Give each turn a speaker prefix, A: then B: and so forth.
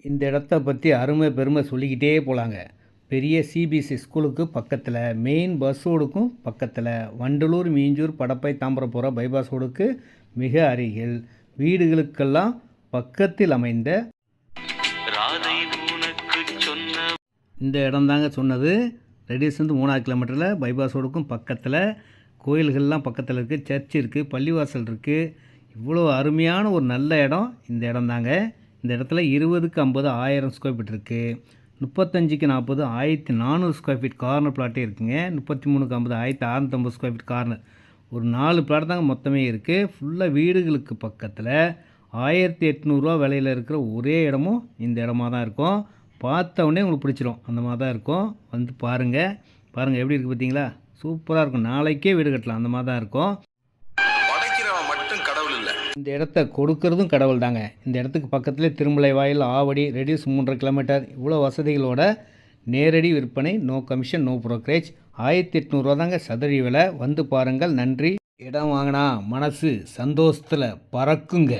A: இந்த இடத்த பற்றி அருமை பெருமை சொல்லிக்கிட்டே போகலாங்க. பெரிய சிபிஎஸ்சி ஸ்கூலுக்கு பக்கத்தில், மெயின் பஸ் ரோடுக்கும் பக்கத்தில், வண்டலூர், மீஞ்சூர், படப்பை, தாம்பரம் போகிற பைபாஸ் ரோடுக்கு மிக அருகில், வீடுகளுக்கெல்லாம் பக்கத்தில் அமைந்த இந்த இடம் தாங்க சொன்னது. ரெடியூஸ்லேருந்து 3 கிலோமீட்டரில் பைபாஸ் ரோடுக்கும் பக்கத்தில், கோயில்கள்லாம் பக்கத்தில் இருக்குது, சர்ச் இருக்குது, பள்ளிவாசல் இருக்குது. இவ்வளோ அருமையான ஒரு நல்ல இடம் இந்த இடம் தாங்க. இந்த இடத்துல 20க்கு 50 1000 ஸ்கொயர் ஃபீட் இருக்குது. 35க்கு 40 1400 ஸ்கொயர் ஃபீட் கார்னர் பிளாட்டே இருக்குங்க. 33க்கு 50 1650 ஸ்கொயர் ஃபீட் கார்னர். ஒரு 4 பிளாட் தாங்க மொத்தமே இருக்குது. ஃபுல்லாக வீடுகளுக்கு பக்கத்தில் 1800 விலையில் இருக்கிற ஒரே இடமும் இந்த இடமா தான் இருக்கும். பார்த்த உடனே உங்களுக்கு பிடிச்சிரும், அந்த மாதிரி தான் இருக்கும். வந்து பாருங்கள் எப்படி இருக்குது பார்த்தீங்களா? சூப்பராக இருக்கும். நாளைக்கே வீடு கட்டலாம், அந்த மாதிரி தான் இருக்கும். இந்த இடத்த கொடுக்கறதும் கடவுள் தாங்க. இந்த இடத்துக்கு பக்கத்துலேயே திருமலை வாயில், ஆவடி, ரெடியூஸ் 3.5 கிலோமீட்டர், இவ்வளோ வசதிகளோட நேரடி விற்பனை, நோ கமிஷன், நோ ப்ரோக்கரேஜ். 1800 தாங்க சதுர விலை. வந்து பாருங்கள். நன்றி. இடம் வாங்கினா மனசு சந்தோஷத்தில் பறக்குங்க.